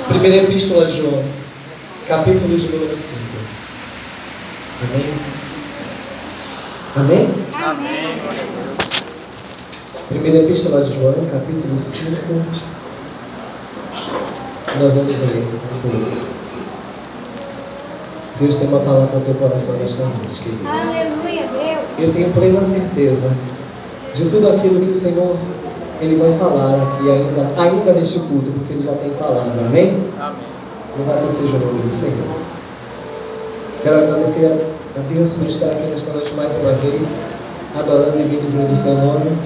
Primeira Epístola de João, capítulo de número 5. Amém? Amém? Amém. Primeira Epístola de João, capítulo 5. Nós vamos ler um pouco. Deus tem uma palavra no teu coração nesta noite, queridos. Aleluia, Deus. Eu tenho plena certeza de tudo aquilo que o Senhor Ele vai falar aqui ainda neste culto, porque Ele já tem falado. Amém? Amém. Louvado seja o nome do Senhor. Quero agradecer a Deus por estar aqui nesta noite mais uma vez, adorando e bendizendo o seu nome.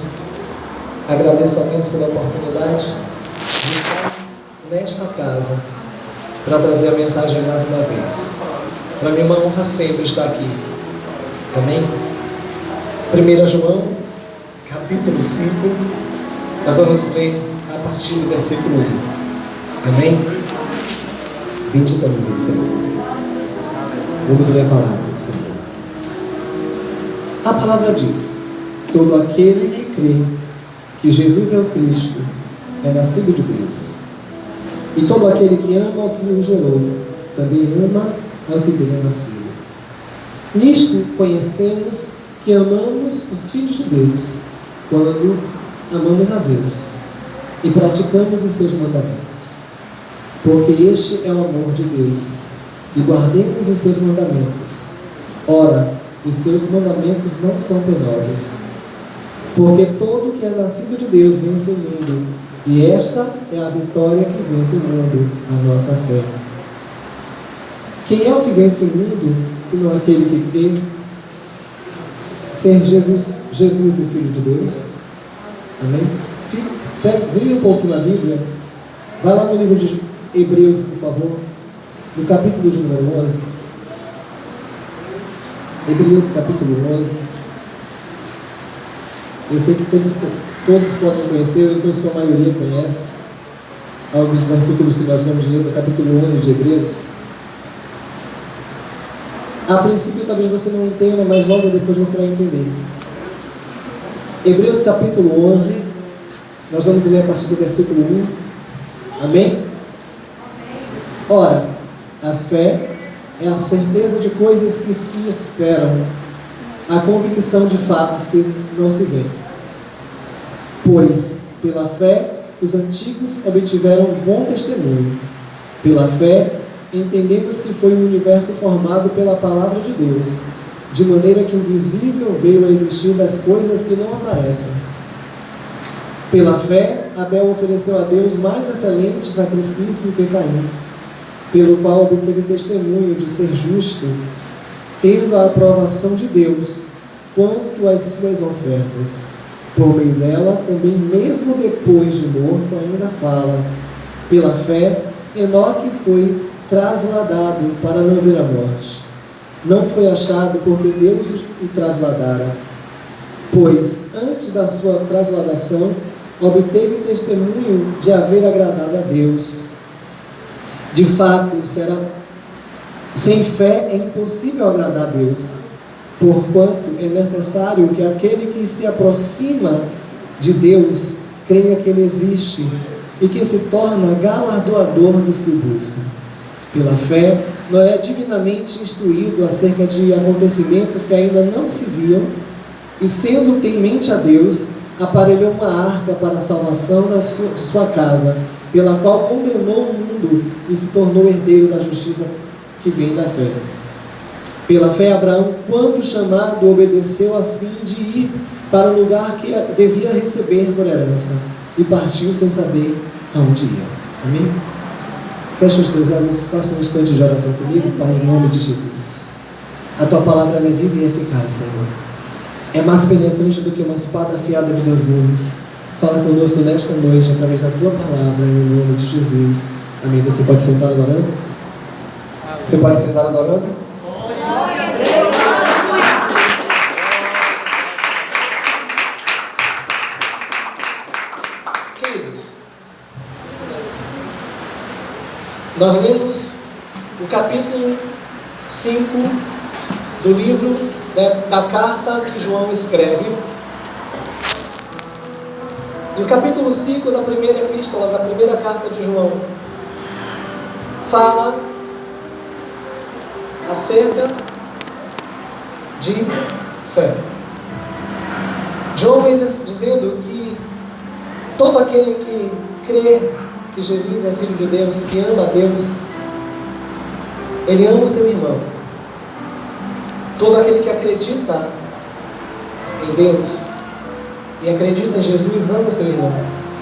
Agradeço a Deus pela oportunidade de estar nesta casa para trazer a mensagem mais uma vez. Para mim é uma honra sempre estar aqui. Amém? 1 João, capítulo 5, nós vamos ler a partir do versículo 1. Amém? Bendito é o nome do Senhor. Vamos ler a palavra do Senhor. A palavra diz: todo aquele que crê que Jesus é o Cristo é nascido de Deus. E todo aquele que ama ao que o gerou também ama ao que dele é nascido. Nisto conhecemos que amamos os filhos de Deus, quando amamos a Deus e praticamos os seus mandamentos. Porque este é o amor de Deus, e guardemos os seus mandamentos. Ora, os seus mandamentos não são penosos, porque todo que é nascido de Deus vence o mundo, e esta é a vitória que vence o mundo, a nossa fé. Quem é o que vence o mundo, senão aquele que crê ser Jesus o Filho de Deus? Amém? Vire um pouco na Bíblia, vai lá no livro de Hebreus, por favor, no capítulo de número 11. Hebreus, capítulo 11. Eu sei que todos podem conhecer, então sua maioria conhece alguns versículos que nós vamos ler no capítulo 11 de Hebreus. A princípio talvez você não entenda, mas logo depois você vai entender. Hebreus capítulo 11, nós vamos ler a partir do versículo 1. Amém? Ora, a fé é a certeza de coisas que se esperam, a convicção de fatos que não se veem. Pois, pela fé, os antigos obtiveram bom testemunho. Pela fé, entendemos que foi um universo formado pela palavra de Deus, de maneira que o visível veio a existir das coisas que não aparecem. Pela fé, Abel ofereceu a Deus mais excelente sacrifício que Caim, pelo qual obteve testemunho de ser justo, tendo a aprovação de Deus quanto às suas ofertas. Por meio dela, também mesmo depois de morto, ainda fala. Pela fé, Enoque foi trasladado para não ver a morte. Não foi achado porque Deus o trasladara. Pois, antes da sua trasladação, obteve testemunho de haver agradado a Deus. De fato, sem fé é impossível agradar a Deus, porquanto é necessário que aquele que se aproxima de Deus creia que Ele existe e que se torna galardoador dos que o buscam. Pela fé, Noé é divinamente instruído acerca de acontecimentos que ainda não se viam, e sendo temente a Deus, aparelhou uma arca para a salvação de sua casa, pela qual condenou o mundo e se tornou herdeiro da justiça que vem da fé. Pela fé, Abraão, quando chamado, obedeceu a fim de ir para o lugar que devia receber por herança, e partiu sem saber aonde ia. Amém? Feche os teus olhos, faça um instante de oração comigo, Pai, em nome de Jesus. A tua palavra é viva e eficaz, Senhor. É mais penetrante do que uma espada afiada de 2 gumes. Fala conosco nesta noite, através da tua palavra, em nome de Jesus. Amém. Você pode sentar adorando? Você pode sentar adorando? Queridos, nós lemos o capítulo 5 do livro, da carta que João escreve. E o capítulo 5 da primeira epístola, da primeira carta de João, fala acerca de fé. João vem dizendo que todo aquele que crê que Jesus é Filho de Deus, que ama a Deus, ele ama o seu irmão. Todo aquele que acredita em Deus e acredita em Jesus ama o seu irmão.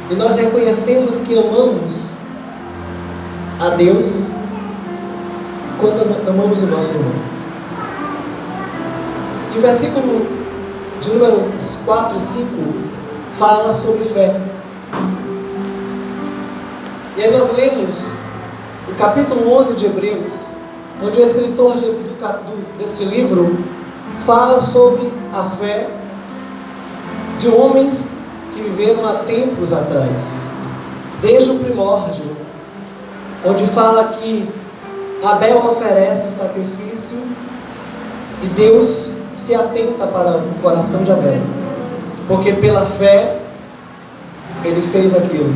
E nós reconhecemos que amamos a Deus quando amamos o nosso irmão. E o versículo de número 4 e 5 fala sobre fé. E aí nós lemos o capítulo 11 de Hebreus, onde o escritor desse livro fala sobre a fé de homens que viveram há tempos atrás, desde o primórdio, onde fala que Abel oferece sacrifício e Deus se atenta para o coração de Abel, porque pela fé ele fez aquilo.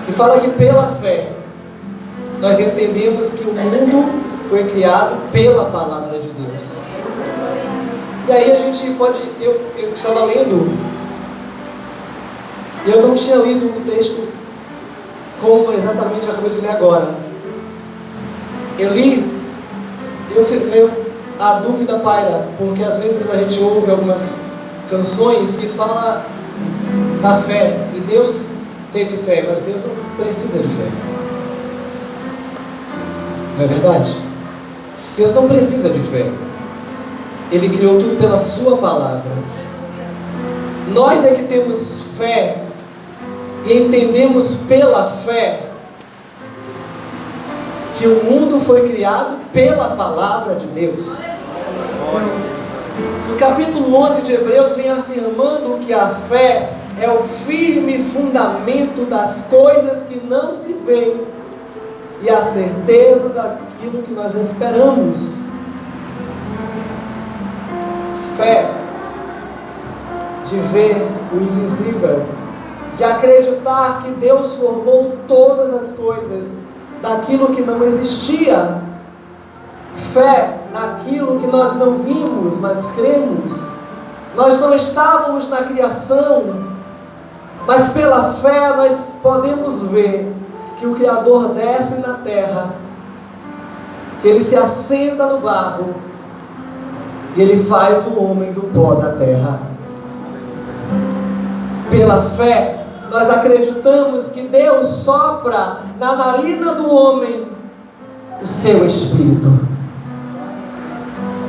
E fala que pela fé nós entendemos que o mundo foi criado pela palavra de Deus. E aí a gente pode, eu estava lendo, e eu não tinha lido o texto como exatamente acabei de ler agora. Eu li, a dúvida paira, porque às vezes a gente ouve algumas canções que falam da fé, e Deus teve fé, mas Deus não precisa de fé. Não é verdade? Deus não precisa de fé. Ele criou tudo pela sua palavra. Nós é que temos fé e entendemos pela fé que o mundo foi criado pela palavra de Deus. No capítulo 11 de Hebreus vem afirmando que a fé é o firme fundamento das coisas que não se veem e a certeza daquilo que nós esperamos. Fé de ver o invisível, de acreditar que Deus formou todas as coisas daquilo que não existia. Fé naquilo que nós não vimos, mas cremos. Nós não estávamos na criação, mas pela fé nós podemos ver que o Criador desce na terra, que Ele se assenta no barro e Ele faz o homem do pó da terra. Pela fé nós acreditamos que Deus sopra na narina do homem o seu espírito.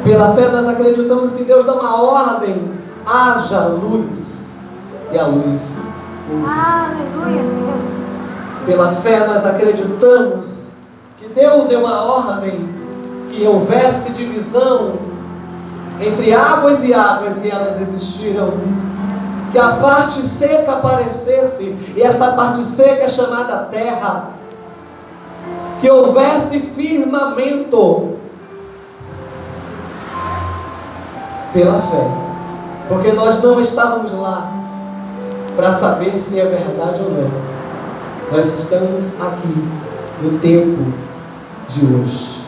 Pela fé nós acreditamos que Deus dá uma ordem: haja luz, e a luz houve. Aleluia, Deus. Pela fé nós acreditamos que Deus deu uma ordem que houvesse divisão entre águas e águas, e elas existiram. Que a parte seca aparecesse, e esta parte seca é chamada terra. Que houvesse firmamento. Pela fé, porque nós não estávamos lá para saber se é verdade ou não. Nós estamos aqui no tempo de hoje,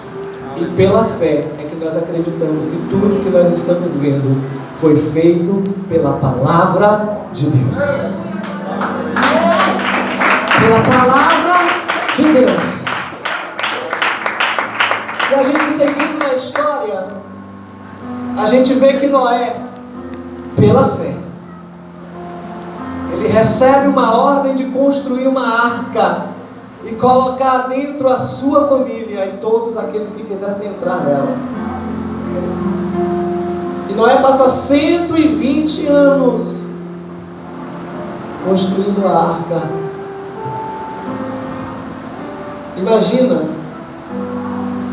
e pela fé é que nós acreditamos que tudo que nós estamos vendo foi feito pela palavra de Deus. Pela palavra de Deus. E a gente seguindo na história, a gente vê que Noé, pela fé, ele recebe uma ordem de construir uma arca e colocar dentro a sua família e todos aqueles que quisessem entrar nela. E Noé passa 120 anos construindo a arca. Imagina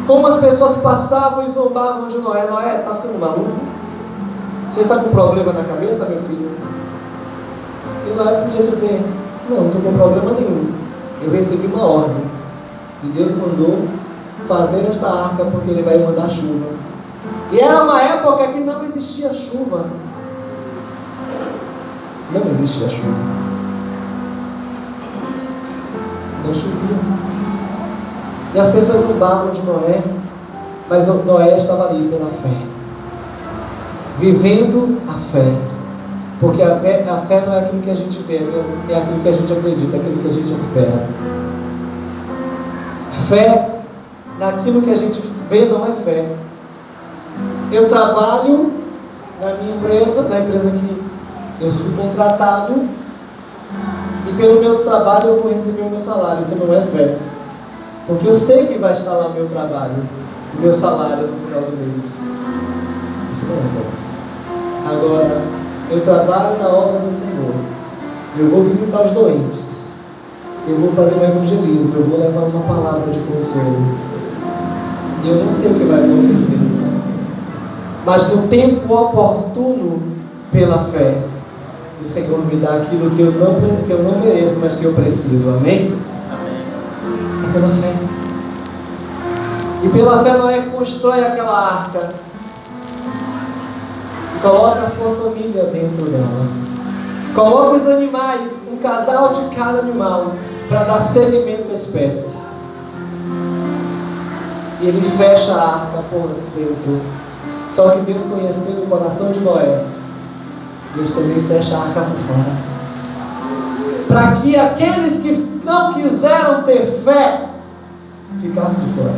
como as pessoas passavam e zombavam de Noé. Noé, está ficando maluco? Você está com problema na cabeça, meu filho? E Noé podia dizer: não estou com problema nenhum. Eu recebi uma ordem. E Deus mandou fazer esta arca porque Ele vai mandar chuva. E era uma época que não existia chuva. Não existia chuva. Não chovia. E as pessoas zombavam de Noé, mas Noé estava ali pela fé, vivendo a fé. Porque a fé não é aquilo que a gente vê, é aquilo que a gente acredita, é aquilo que a gente espera. Fé naquilo que a gente vê não é fé. Eu trabalho na minha empresa, na empresa que eu fui contratado, e pelo meu trabalho eu vou receber o meu salário. Isso não é fé, porque eu sei que vai estar lá o meu trabalho, o meu salário no final do mês. Isso não é fé. Agora, eu trabalho na obra do Senhor, eu vou visitar os doentes, eu vou fazer um evangelismo, eu vou levar uma palavra de consolo, e eu não sei o que vai acontecer, mas no tempo oportuno, pela fé, o Senhor me dá aquilo que eu não mereço, mas que eu preciso. Amém? Amém. É pela fé. E pela fé Noé constrói aquela arca e coloca a sua família dentro dela. Coloca os animais, um casal de cada animal, para dar seguimento à espécie. E ele fecha a arca por dentro. Só que Deus, conhecendo o coração de Noé, Deus também fecha a arca por fora, para que aqueles que não quiseram ter fé ficassem de fora,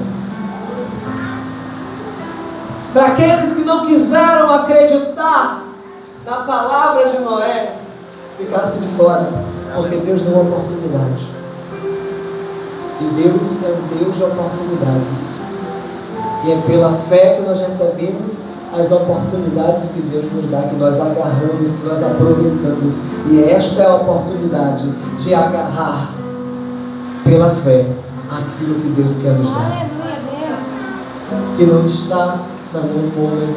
para aqueles que não quiseram acreditar na palavra de Noé ficassem de fora, porque Deus deu uma oportunidade. E Deus é um Deus de oportunidades, e é pela fé que nós recebemos as oportunidades que Deus nos dá, que nós agarramos, que nós aproveitamos. E esta é a oportunidade de agarrar pela fé aquilo que Deus quer nos dar. Aleluia, Deus. Que não está na mão do homem,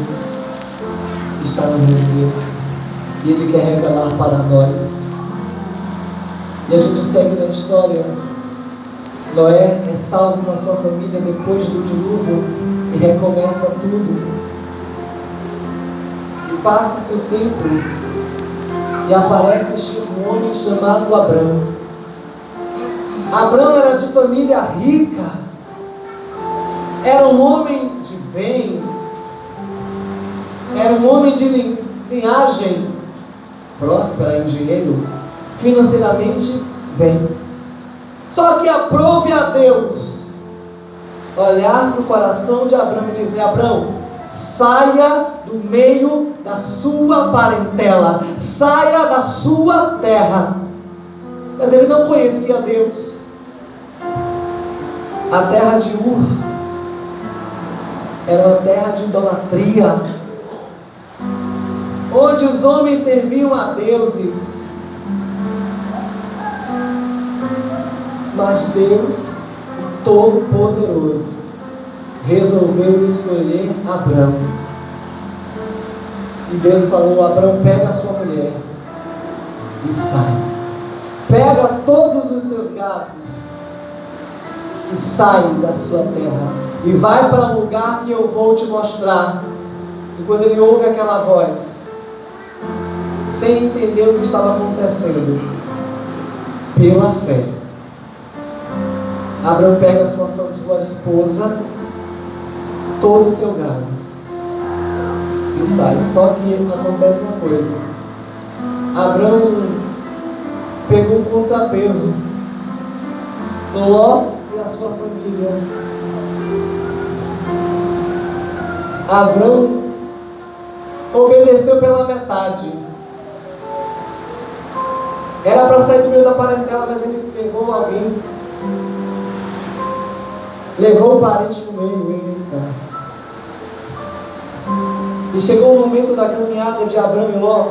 está na mão de Deus. E Ele quer revelar para nós. E a gente segue na história. Noé é salvo com a sua família depois do dilúvio e recomeça tudo. Passa-se o tempo e aparece um homem chamado Abrão. Abrão era de família rica, era um homem de bem, era um homem de linhagem próspera em dinheiro, financeiramente bem. Só que aprove a Deus olhar para o coração de Abrão e dizer: Abrão, saia do meio da sua parentela, saia da sua terra. Mas ele não conhecia Deus. A terra de Ur era uma terra de idolatria, onde os homens serviam a deuses. Mas Deus, o Todo-Poderoso, resolveu escolher Abrão. E Deus falou: Abrão, pega a sua mulher e sai. Pega todos os seus gados e sai da sua terra e vai para o lugar que eu vou te mostrar. E quando ele ouve aquela voz, sem entender o que estava acontecendo, pela fé, Abrão pega sua esposa, todo o seu gado e sai. Só que acontece uma coisa: Abrão pegou um contrapeso. Ló e a sua família. Abrão obedeceu pela metade. Era para sair do meio da parentela, mas ele levou alguém. Levou o parente no meio. E chegou o momento da caminhada de Abrão e Ló,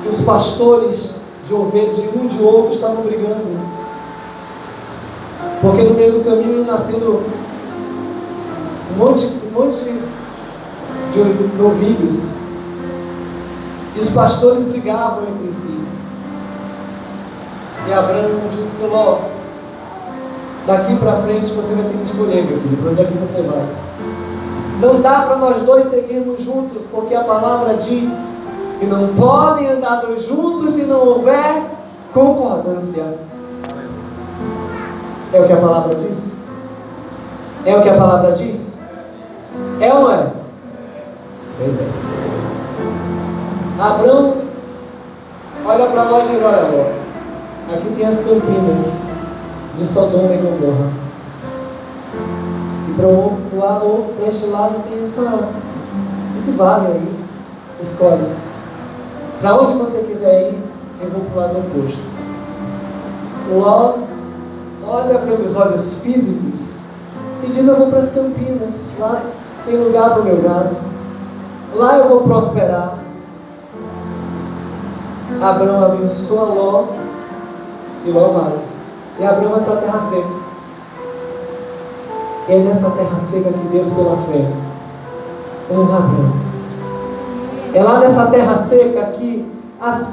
que os pastores de ovelhas de um e de outro estavam brigando, porque no meio do caminho ia nascendo um monte de novilhos, e os pastores brigavam entre si. E Abrão disse: Ló, daqui para frente você vai ter que escolher, meu filho, para onde é que você vai. Não dá para nós dois seguirmos juntos, porque a palavra diz que não podem andar dois juntos se não houver concordância. É o que a palavra diz. É o que a palavra diz? É ou não é? Pois é. Abrão olha para lá e diz: olha, Ló, aqui tem as campinas de Sodoma e Gomorra. E para este lado tem esse vale aí. Escolhe. Para onde você quiser ir, eu vou para o lado oposto. Ló olha pelos olhos físicos e diz: eu vou para as campinas. Lá tem lugar para o meu gado. Lá eu vou prosperar. Abrão abençoa Ló e Ló vai. E Abrão vai para a terra seca. E é nessa terra seca que Deus, pela fé, honra Abrão. É lá nessa terra seca que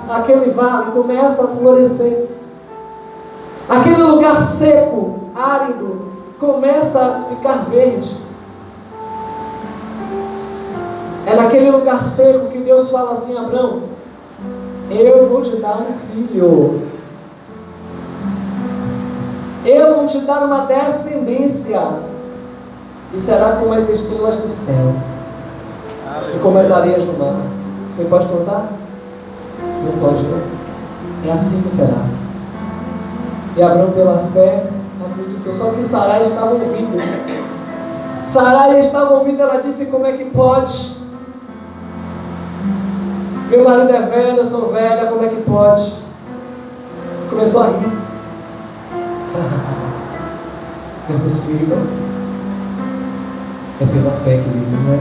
aquele vale começa a florescer. Aquele lugar seco, árido, começa a ficar verde. É naquele lugar seco que Deus fala assim: Abrão, eu vou te dar um filho. Eu vou te dar uma descendência. E será como as estrelas do céu e como as areias do mar. Você pode contar? Não pode, não. É assim que será. E Abrão, pela fé, acreditou. Só que Sarai estava ouvindo. Sarai estava ouvindo. Ela disse: como é que pode? Meu marido é velho, eu sou velha, como é que pode? Começou a rir. Não é possível. É pela fé, querido, não é?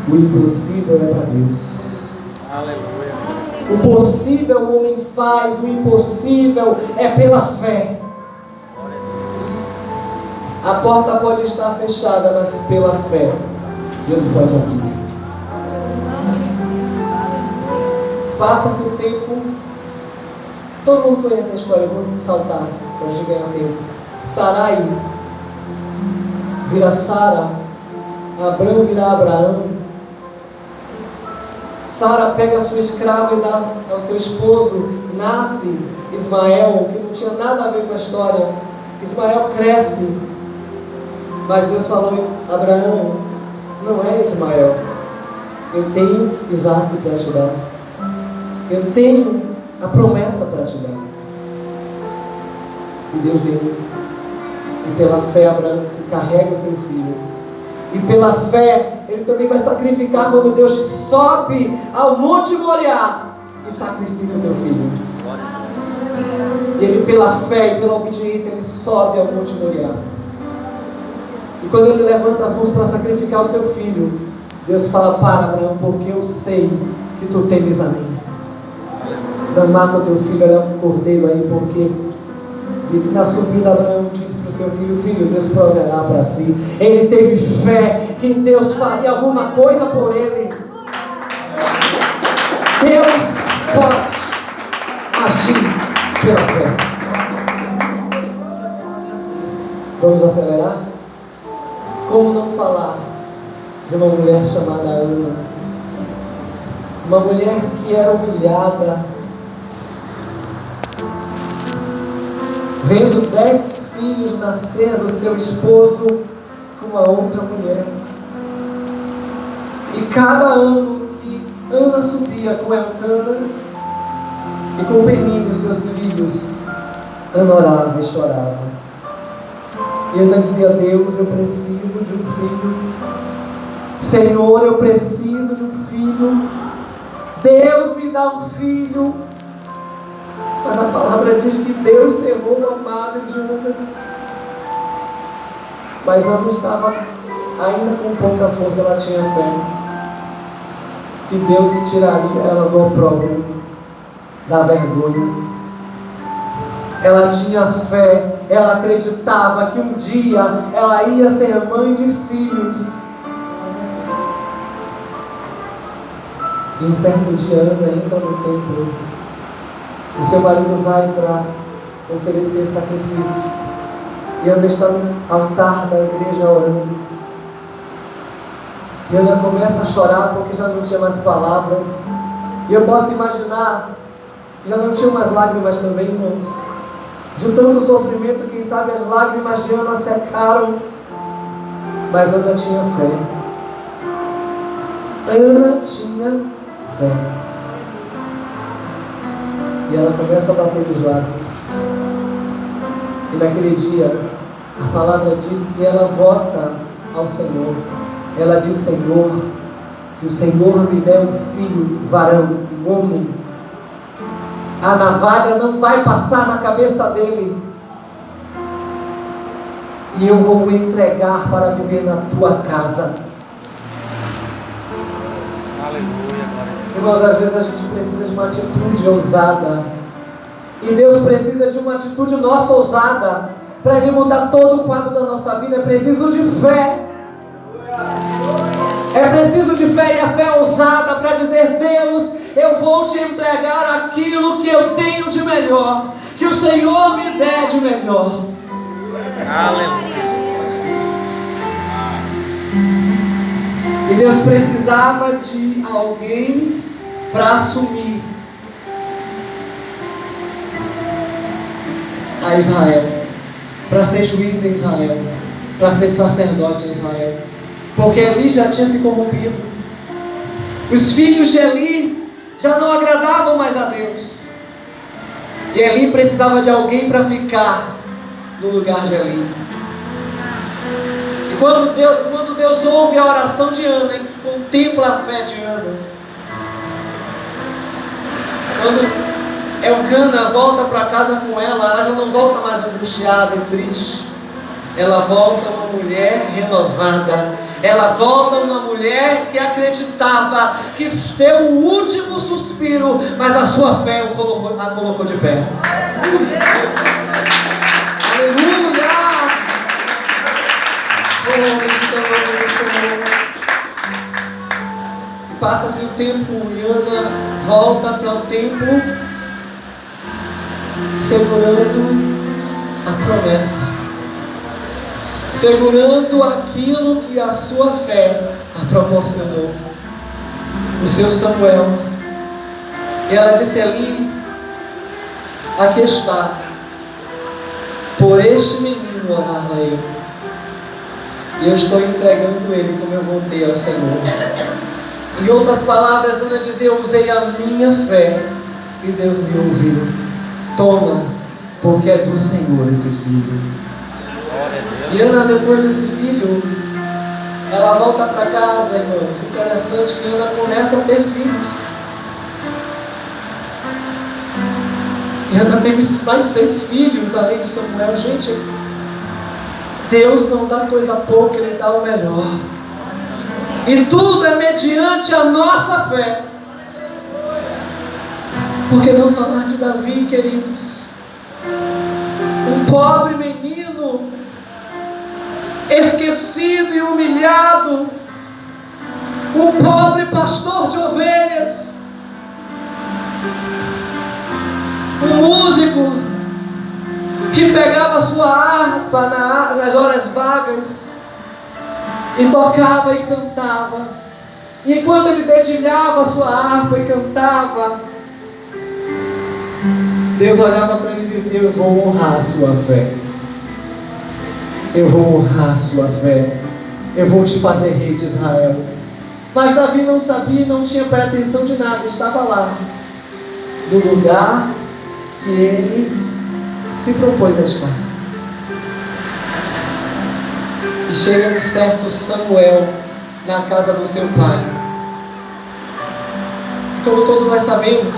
O impossível é para Deus. Aleluia. O possível o homem faz, o impossível é pela fé. A porta pode estar fechada, mas pela fé Deus pode abrir. Passa-se o tempo. Todo mundo conhece a história, vou saltar para a gente ganhar tempo. Sarai vira Sara, Abrão vira Abraão. Sara pega a sua escrava e dá ao seu esposo. Nasce Ismael, que não tinha nada a ver com a história. Ismael cresce. Mas Deus falou: Abraão, não é Ismael. Eu tenho Isaac para te dar. Eu tenho a promessa para te dar. E Deus deu. E pela fé Abraão carrega o seu filho. E pela fé ele também vai sacrificar quando Deus diz: sobe ao Monte Moriá e sacrifica o teu filho. E ele, pela fé e pela obediência, ele sobe ao Monte Moriá. E quando ele levanta as mãos para sacrificar o seu filho, Deus fala: para, Abraão, porque eu sei que tu temes a mim. Não mata o teu filho, olha um cordeiro aí, porque na subida Abraão disse para o seu filho: filho, Deus proverá para si. Ele teve fé que Deus faria alguma coisa por ele. Deus pode agir pela fé. Vamos acelerar? Como não falar de uma mulher chamada Ana? Uma mulher que era humilhada, vendo 10 filhos nascer do seu esposo com uma outra mulher. E cada ano que Ana subia com Elcana e com Peninho, seus filhos, Ana orava e chorava. E Ana dizia: Deus, eu preciso de um filho. Senhor, eu preciso de um filho. Deus, me dá um filho. Mas a palavra diz que Deus cerrou o amado de Ana. Mas Ana estava ainda com pouca força. Ela tinha fé que Deus tiraria ela do opróbrio, da vergonha. Ela tinha fé. Ela acreditava que um dia ela ia ser mãe de filhos. E em certo dia Ana entra no templo. O seu marido vai para oferecer sacrifício. E Ana está no altar da igreja orando. E Ana começa a chorar porque já não tinha mais palavras. E eu posso imaginar, já não tinha mais lágrimas também, irmãos. De tanto sofrimento, quem sabe as lágrimas de Ana secaram. Mas Ana tinha fé. Ana tinha fé. E ela começa a bater nos lábios. E naquele dia, a palavra diz que ela volta ao Senhor. Ela diz: Senhor, se o Senhor me der um filho, varão, um homem, a navalha não vai passar na cabeça dele. E eu vou o entregar para viver na tua casa. Aleluia, glória. Irmãos, às vezes a gente precisa de uma atitude ousada. E Deus precisa de uma atitude nossa ousada. Para Ele mudar todo o quadro da nossa vida, é preciso de fé. É preciso de fé, e a fé ousada para dizer: Deus, eu vou te entregar aquilo que eu tenho de melhor, que o Senhor me der de melhor. Aleluia. E Deus precisava de alguém para assumir a Israel, para ser juiz em Israel, para ser sacerdote em Israel, porque Eli já tinha se corrompido. Os filhos de Eli já não agradavam mais a Deus, e Eli precisava de alguém para ficar no lugar de Eli. E quando Deus ouve a oração de Ana e contempla a fé de Ana, quando Elcana volta para casa com ela já não volta mais angustiada e triste. Ela volta uma mulher renovada. Ela volta uma mulher que acreditava, que deu o último suspiro, mas a sua fé a colocou de pé. Aleluia! E passa-se o tempo e Ana volta para o templo, segurando a promessa, segurando aquilo que a sua fé a proporcionou, o seu Samuel. E ela disse ali: aqui está, por este menino orava eu, e eu estou entregando ele como eu voltei ao Senhor. Em outras palavras, Ana dizia: eu usei a minha fé e Deus me ouviu. Toma, porque é do Senhor esse filho. E Ana, depois desse filho, ela volta para casa, irmãos. Interessante que Ana começa a ter filhos. E Ana teve mais 6 filhos, além de Samuel. Gente, Deus não dá coisa pouca, Ele dá o melhor. E tudo é mediante a nossa fé. Por que não falar de Davi, queridos? Um pobre menino, esquecido e humilhado, um pobre pastor de ovelhas, um músico que pegava sua harpa nas horas vagas e tocava e cantava. E enquanto ele dedilhava sua harpa e cantava, Deus olhava para ele e dizia: eu vou honrar a sua fé. Eu vou honrar a sua fé. Eu vou te fazer rei de Israel. Mas Davi não sabia, não tinha pretensão de nada. Estava lá, no lugar que ele se propôs a estar. E chega um certo Samuel na casa do seu pai. Como todos nós sabemos,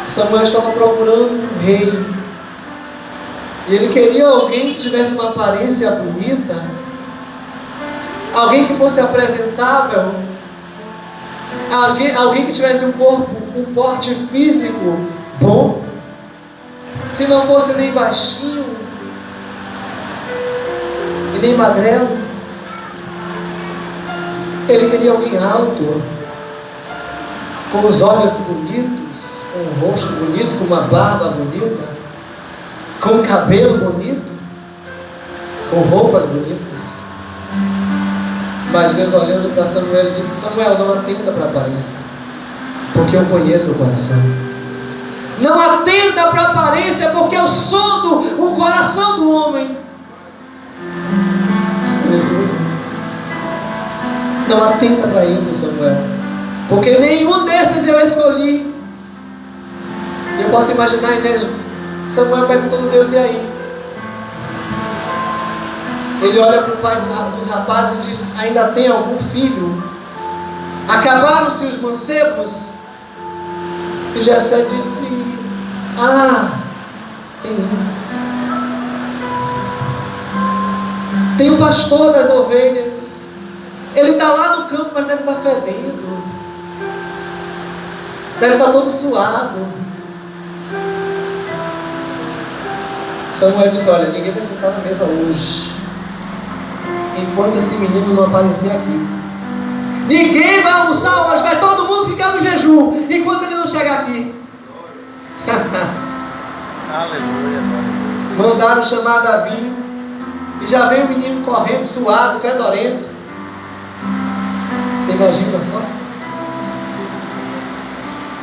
Samuel estava procurando um rei. E ele queria alguém que tivesse uma aparência bonita, alguém que fosse apresentável, alguém que tivesse um corpo, um porte físico bom, que não fosse nem baixinho e nem magrelo. Ele queria alguém alto, com os olhos bonitos, com um rosto bonito, com uma barba bonita, com um cabelo bonito, com roupas bonitas. Mas Deus, olhando para Samuel, disse: Samuel, não atenda para a aparência, porque eu conheço o coração. Não atenda para a aparência, porque eu sondo o coração do homem. Não atenta para isso, Samuel, porque nenhum desses eu escolhi. Eu posso imaginar, né? Samuel perguntando a Deus: e aí? Ele olha para o pai dos rapazes e diz: ainda tem algum filho? Acabaram-se os mancebos? E Jessé disse: tem um pastor das ovelhas. Ele está lá no campo, mas deve estar fedendo, deve estar todo suado. Samuel disse: olha, ninguém vai sentar na mesa hoje enquanto esse menino não aparecer aqui. Ninguém vai almoçar hoje, vai todo mundo ficar no jejum enquanto ele não chegar aqui. Aleluia. Mandaram chamar Davi, e já vem o menino correndo, suado, fedorento. Você imagina só?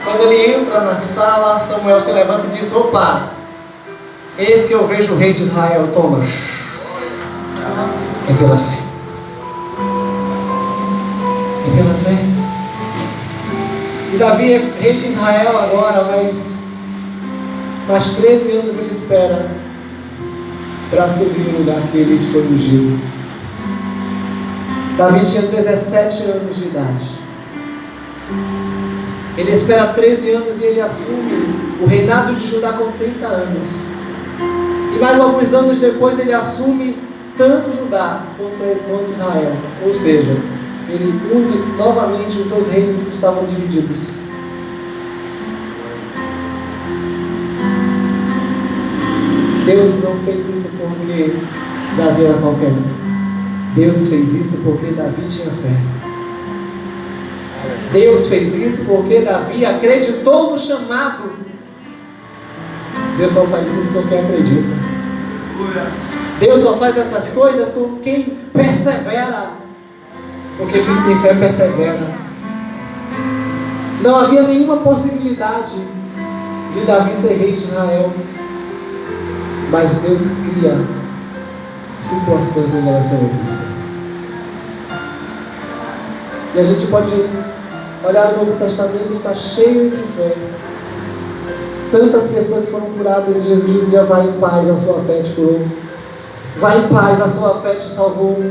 Quando ele entra na sala, Samuel se levanta e diz: opa, eis que eu vejo o rei de Israel. Toma. É pela fé. É pela fé. E Davi é rei de Israel agora, mas mais 13 anos ele espera para assumir o lugar que ele foi ungido. Davi tinha 17 anos de idade. Ele espera 13 anos e ele assume o reinado de Judá com 30 anos. E mais alguns anos depois ele assume tanto Judá quanto Israel. Ou seja, ele une novamente os dois reinos que estavam divididos. Deus não fez isso porque Davi era qualquer um. Deus fez isso porque Davi tinha fé. Deus fez isso porque Davi acreditou no chamado. Deus só faz isso com quem acredita. Deus só faz essas coisas com quem persevera. Porque quem tem fé persevera. Não havia nenhuma possibilidade de Davi ser rei de Israel, mas Deus cria situações onde elas não existem. E a gente pode olhar o Novo Testamento, está cheio de fé. Tantas pessoas foram curadas e Jesus dizia: vai em paz, a sua fé te curou. Vai em paz, a sua fé te salvou.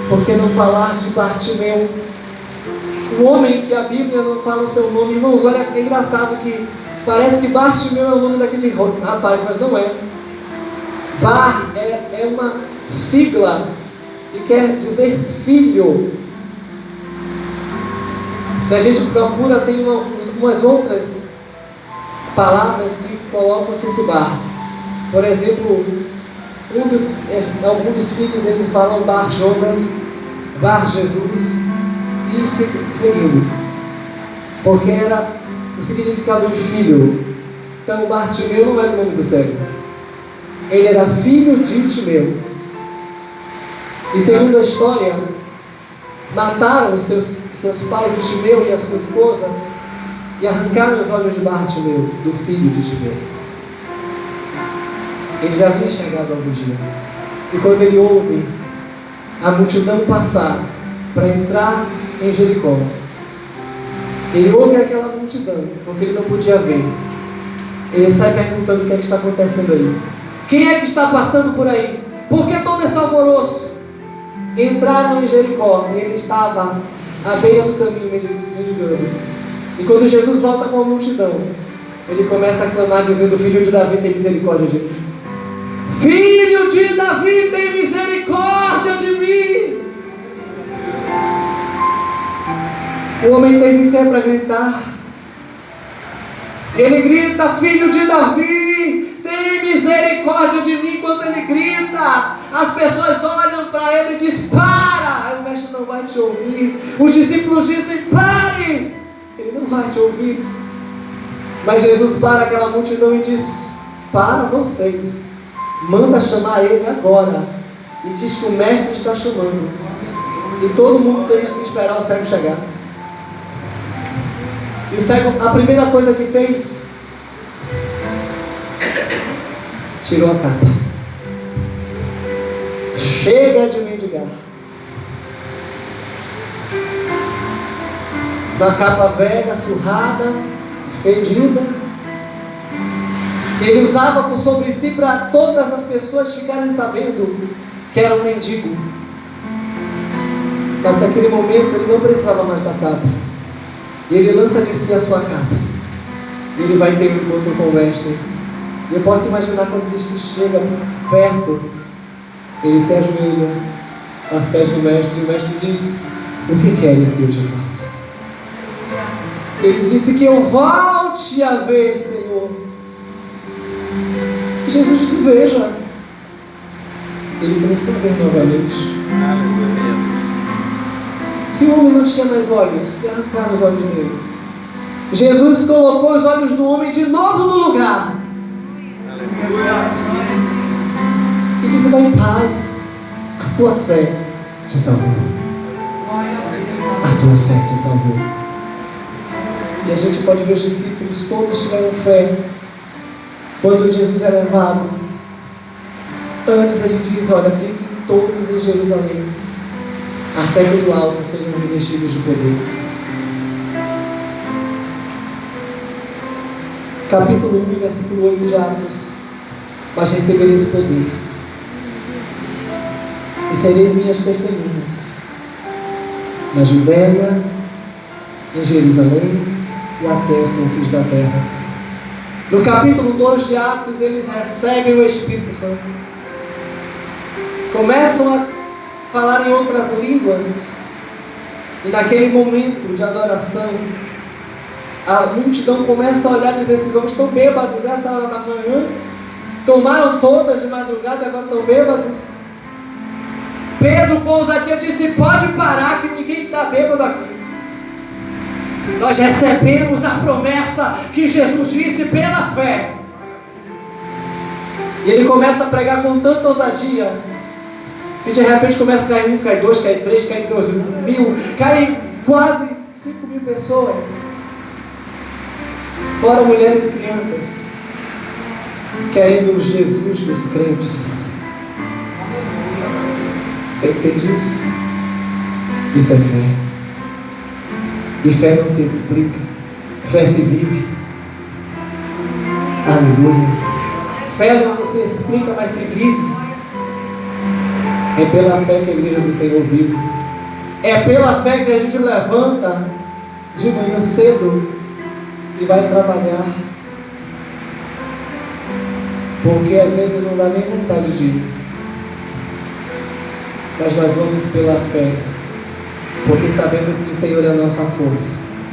Por que não falar de Bartimeu? Um homem que a Bíblia não fala o seu nome. Irmãos, olha, é engraçado que parece que Bartimeu é o nome daquele rapaz, mas não é. Bar é uma sigla e quer dizer filho. Se a gente procura, tem umas outras palavras que colocam esse bar. Por exemplo, alguns dos filhos eles falam Bar Jonas, Bar Jesus e seguindo, porque era o significado de filho. Então Bartimeu não era o nome do cego, ele era filho de Timeu. E segundo a história, mataram os seus pais, o Timeu e a sua esposa, e arrancaram os olhos de Bartimeu, do filho de Timeu. Ele já havia chegado algum dia, e quando ele ouve a multidão passar para entrar em Jericó, ele ouve aquela multidão, porque ele não podia ver. Ele sai perguntando: o que é que está acontecendo aí? Quem é que está passando por aí? Por que todo esse alvoroço? Entraram em Jericó e ele estava à beira do caminho mendigando. E quando Jesus volta com a multidão, ele começa a clamar dizendo: filho de Davi, tem misericórdia de mim. Filho de Davi, tem misericórdia de mim. O homem teve fé para gritar. Ele grita: filho de Davi, tem misericórdia de mim. Quando ele grita, as pessoas olham para ele e dizem: para. O mestre não vai te ouvir. Os discípulos dizem: pare. Ele não vai te ouvir. Mas Jesus para aquela multidão e diz: para vocês, manda chamar ele agora. E diz que o mestre está chamando. E todo mundo tem que esperar o cego chegar. E o cego, a primeira coisa que fez, tirou a capa. Chega de mendigar. uma capa velha, surrada, fedida, que ele usava por sobre si para todas as pessoas ficarem sabendo que era um mendigo. Mas naquele momento ele não precisava mais da capa. Ele lança de si a sua capa. Ele vai ter um encontro com o mestre. E eu posso imaginar quando ele chega perto, ele se ajoelha aos pés do mestre, e o mestre diz: o que queres que eu te faça? Ele disse: que eu volte a ver, Senhor. E Jesus disse: veja. Ele começou a ver novamente. Aleluia. Se o homem não tinha mais olhos, se arrancaram os olhos dele, Jesus colocou os olhos do homem de novo no lugar. Aleluia. E disse: vai em paz, a tua fé te salvou. A tua fé te salvou. E a gente pode ver os discípulos, todos tiveram fé. Quando Jesus é levado, antes ele diz: olha, fiquem todos em Jerusalém, até que do alto sejam revestidos de poder. Capítulo 1, versículo 8 de Atos: mas recebereis poder, e sereis minhas testemunhas na Judéia, em Jerusalém e até os confins da terra. No capítulo 2 de Atos, eles recebem o Espírito Santo, começam a falar em outras línguas, e naquele momento de adoração, a multidão começa a olhar e dizer: esses homens estão bêbados essa hora da manhã, tomaram todas de madrugada e agora estão bêbados. Pedro com ousadia disse: pode parar, que ninguém está bêbado aqui. Nós recebemos a promessa que Jesus disse pela fé. E ele começa a pregar com tanta ousadia, que de repente começa a cair 1, cai 2, cai 3, cai 2.000, caem quase 5.000 pessoas, fora mulheres e crianças, querendo o Jesus dos crentes. Você entende isso? Isso é fé. E fé não se explica, fé se vive. Aleluia. Fé não se explica, mas se vive. É pela fé que a igreja do Senhor vive. É pela fé que a gente levanta de manhã cedo e vai trabalhar. Porque às vezes não dá nem vontade de ir, mas nós vamos pela fé, porque sabemos que o Senhor é a nossa força.